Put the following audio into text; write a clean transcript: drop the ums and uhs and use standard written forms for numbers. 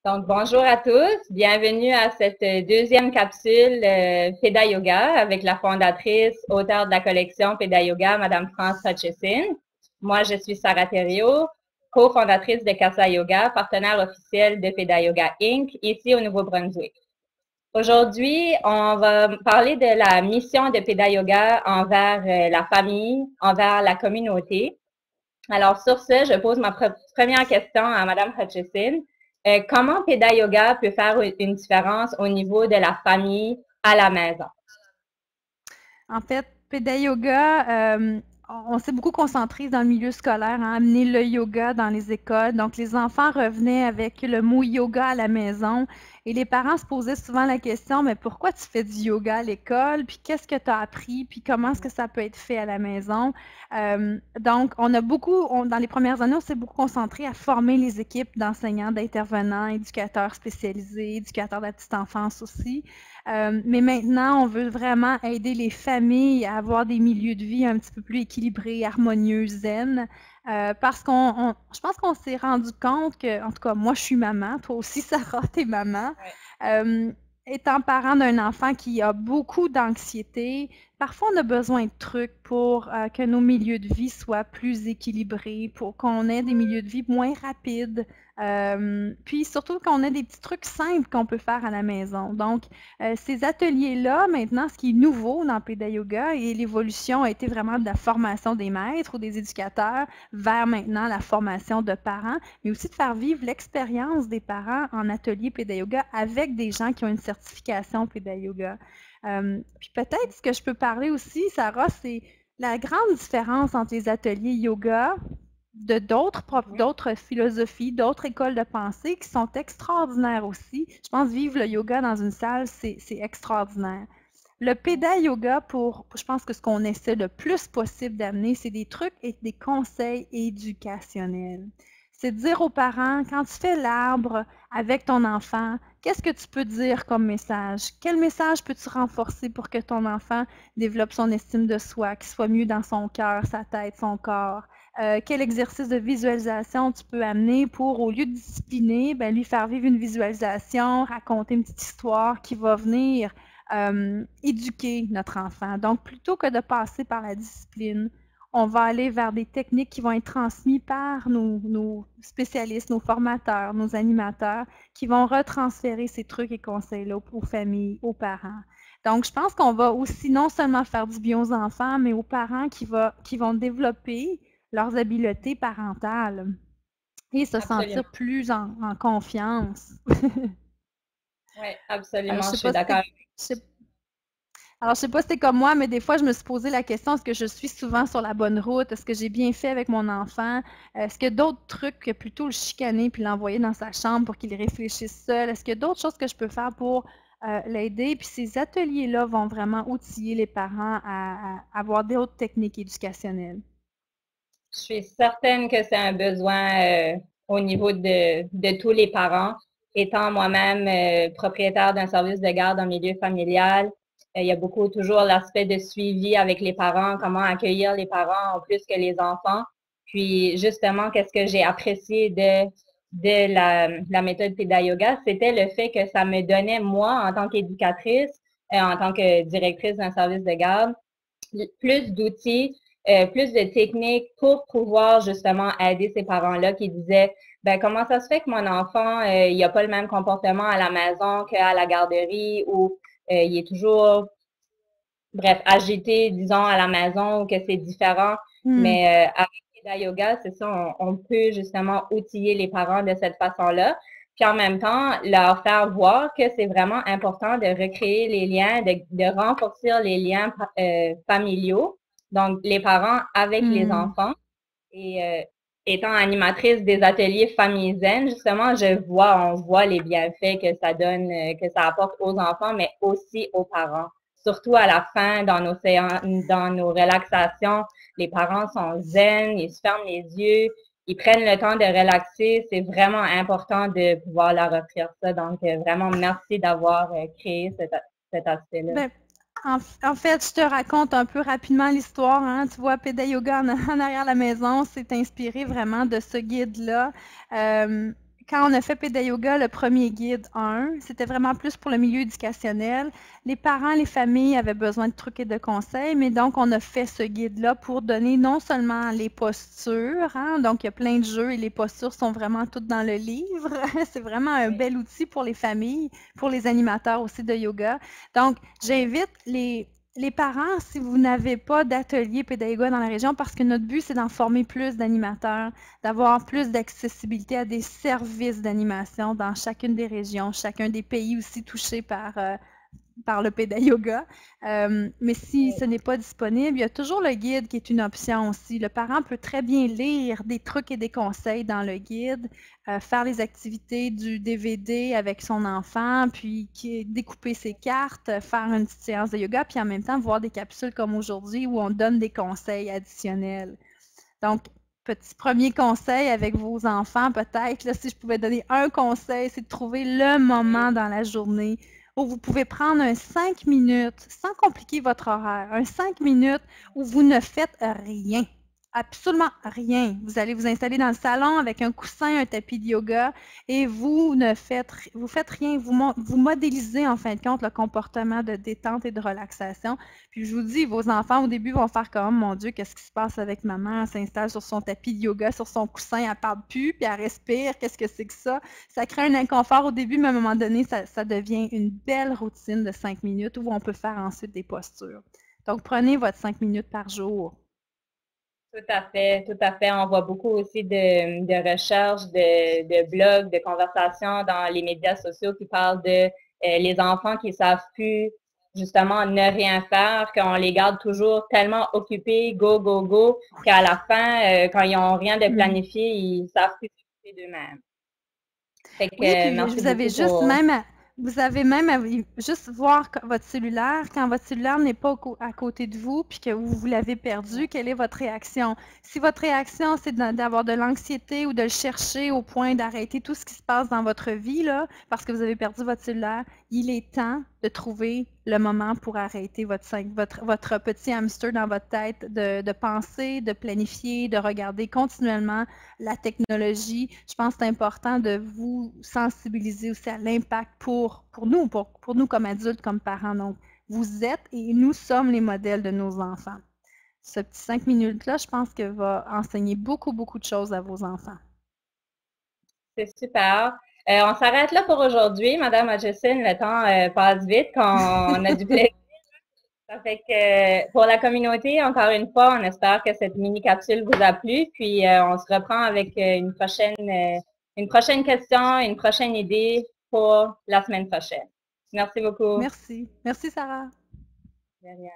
Donc, bonjour à tous. Bienvenue à cette deuxième capsule Peda Yoga avec la fondatrice, auteure de la collection Peda Yoga, Madame France Hutchison. Moi, je suis Sarah Thériault, cofondatrice de Casa Yoga, partenaire officiel de Peda Yoga Inc., ici au Nouveau-Brunswick. Aujourd'hui, on va parler de la mission de Peda Yoga envers la famille, envers la communauté. Alors, sur ce, je pose ma première question à Madame Hutchison. Comment Peda Yoga peut faire une différence au niveau de la famille à la maison? En fait, Peda Yoga, on s'est beaucoup concentré dans le milieu scolaire, hein, amener le yoga dans les écoles. Donc, les enfants revenaient avec le mot yoga à la maison et les parents se posaient souvent la question, mais pourquoi tu fais du yoga à l'école? Puis qu'est-ce que tu as appris? Puis comment est-ce que ça peut être fait à la maison? Donc, dans les premières années, on s'est beaucoup concentré à former les équipes d'enseignants, d'intervenants, éducateurs spécialisés, éducateurs de la petite enfance aussi. Mais maintenant, on veut vraiment aider les familles à avoir des milieux de vie un petit peu plus équilibrés, harmonieux, zen. Parce je pense qu'on s'est rendu compte que, en tout cas, moi, je suis maman, toi aussi, Sarah, t'es maman. Ouais. Étant parent d'un enfant qui a beaucoup d'anxiété, parfois on a besoin de trucs pour que nos milieux de vie soient plus équilibrés, pour qu'on ait des milieux de vie moins rapides, puis surtout qu'on ait des petits trucs simples qu'on peut faire à la maison. Donc, ces ateliers-là, maintenant, ce qui est nouveau dans Peda Yoga et l'évolution a été vraiment de la formation des maîtres ou des éducateurs vers maintenant la formation de parents, mais aussi de faire vivre l'expérience des parents en atelier Peda Yoga avec des gens qui ont une certification Peda Yoga. Puis peut-être ce que je peux parler aussi, Sarah, c'est la grande différence entre les ateliers yoga de d'autres philosophies, d'autres écoles de pensée qui sont extraordinaires aussi. Je pense vivre le yoga dans une salle, c'est extraordinaire. Le Peda Yoga, je pense que ce qu'on essaie le plus possible d'amener, c'est des trucs et des conseils éducationnels. C'est de dire aux parents, quand tu fais l'arbre avec ton enfant, qu'est-ce que tu peux dire comme message? Quel message peux-tu renforcer pour que ton enfant développe son estime de soi, qu'il soit mieux dans son cœur, sa tête, son corps? Quel exercice de visualisation tu peux amener pour, au lieu de discipliner, ben, lui faire vivre une visualisation, raconter une petite histoire qui va venir éduquer notre enfant. Donc, plutôt que de passer par la discipline, on va aller vers des techniques qui vont être transmises par nos spécialistes, nos formateurs, nos animateurs, qui vont retransférer ces trucs et conseils-là aux familles, aux parents. Donc, je pense qu'on va aussi non seulement faire du bien aux enfants, mais aux parents qui vont développer leurs habiletés parentales et se Absolument. sentir plus en confiance. Oui, Alors, absolument, je je sais suis pas si d'accord. Alors, je sais pas si c'est comme moi, mais des fois, je me suis posé la question, est-ce que je suis souvent sur la bonne route? Est-ce que j'ai bien fait avec mon enfant? Est-ce qu'il y a d'autres trucs que plutôt le chicaner puis l'envoyer dans sa chambre pour qu'il réfléchisse seul? Est-ce qu'il y a d'autres choses que je peux faire pour l'aider? Puis ces ateliers-là vont vraiment outiller les parents à avoir d'autres techniques éducationnelles. Je suis certaine que c'est un besoin au niveau de tous les parents. Étant moi-même propriétaire d'un service de garde en milieu familial, il y a beaucoup toujours l'aspect de suivi avec les parents, comment accueillir les parents en plus que les enfants. Puis justement, qu'est-ce que j'ai apprécié de la méthode Peda Yoga, c'était le fait que ça me donnait, moi, en tant qu'éducatrice, en tant que directrice d'un service de garde, plus d'outils, plus de techniques pour pouvoir justement aider ces parents-là qui disaient, ben comment ça se fait que mon enfant, il a pas le même comportement à la maison qu'à la garderie ou il est toujours, bref, agité, disons, à la maison ou que c'est différent. Hmm. Mais avec Yoga Yoga, c'est ça, on peut justement outiller les parents de cette façon-là. Puis en même temps, leur faire voir que c'est vraiment important de recréer les liens, de renforcer les liens familiaux, donc les parents avec les Hmm. enfants. Et étant animatrice des ateliers Famille Zen, justement, on voit les bienfaits que ça donne, que ça apporte aux enfants, mais aussi aux parents. Surtout à la fin, dans nos relaxations, les parents sont zen, ils se ferment les yeux, ils prennent le temps de relaxer. C'est vraiment important de pouvoir leur offrir ça. Donc, vraiment, merci d'avoir créé cet aspect-là. Ben, en fait, je te raconte un peu rapidement l'histoire, hein. Tu vois, Peda Yoga en arrière de la maison, c'est inspiré vraiment de ce guide-là. quand on a fait Péda Yoga, le premier guide 1, c'était vraiment plus pour le milieu éducationnel. Les parents, les familles avaient besoin de trucs et de conseils, mais donc on a fait ce guide-là pour donner non seulement les postures, hein, donc il y a plein de jeux et les postures sont vraiment toutes dans le livre. C'est vraiment un bel outil pour les familles, pour les animateurs aussi de yoga. Donc, j'invite les parents, si vous n'avez pas d'atelier pédagogue dans la région, parce que notre but, c'est d'en former plus d'animateurs, d'avoir plus d'accessibilité à des services d'animation dans chacune des régions, chacun des pays aussi touchés par le Péda Yoga. Mais si ce n'est pas disponible, il y a toujours le guide qui est une option aussi. Le parent peut très bien lire des trucs et des conseils dans le guide, faire les activités du DVD avec son enfant, puis découper ses cartes, faire une petite séance de yoga, puis en même temps voir des capsules comme aujourd'hui où on donne des conseils additionnels. Donc, petit premier conseil avec vos enfants, peut-être, là, si je pouvais donner un conseil, c'est de trouver le moment dans la journée où vous pouvez prendre un 5 minutes, sans compliquer votre horaire, un 5 minutes où vous ne faites rien. Absolument rien. Vous allez vous installer dans le salon avec un coussin, un tapis de yoga et vous faites rien. Vous modélisez en fin de compte le comportement de détente et de relaxation. Puis je vous dis, vos enfants au début vont faire comme, mon Dieu, qu'est-ce qui se passe avec maman? Elle s'installe sur son tapis de yoga, sur son coussin, elle parle plus, puis elle respire. Qu'est-ce que c'est que ça? Ça crée un inconfort au début, mais à un moment donné, ça devient une belle routine de 5 minutes où on peut faire ensuite des postures. Donc, prenez votre 5 minutes par jour. Tout à fait, tout à fait. On voit beaucoup aussi de recherches, de blogs, de conversations dans les médias sociaux qui parlent de les enfants qui savent plus justement ne rien faire, qu'on les garde toujours tellement occupés, go, go, go, qu'à la fin, quand ils n'ont rien de planifié, ils savent plus s'occuper d'eux-mêmes. Fait Oui, que puis merci beaucoup pour... vous avez même à juste voir votre cellulaire, quand votre cellulaire n'est pas à côté de vous, puis que vous l'avez perdu, quelle est votre réaction? Si votre réaction, c'est d'avoir de l'anxiété ou de le chercher au point d'arrêter tout ce qui se passe dans votre vie, là, parce que vous avez perdu votre cellulaire, il est temps de trouver le moment pour arrêter votre petit hamster dans votre tête, de penser, de planifier, de regarder continuellement la technologie. Je pense que c'est important de vous sensibiliser aussi à l'impact pour nous comme adultes, comme parents. Donc, vous êtes et nous sommes les modèles de nos enfants. Ce petit 5 minutes-là, je pense que va enseigner beaucoup, beaucoup de choses à vos enfants. C'est super. On s'arrête là pour aujourd'hui, Madame Hutchison. Le temps passe vite quand on a du plaisir. Ça fait que pour la communauté, encore une fois, on espère que cette mini capsule vous a plu. Puis on se reprend avec une prochaine question, une prochaine idée pour la semaine prochaine. Merci beaucoup. Merci. Merci, Sarah. De rien.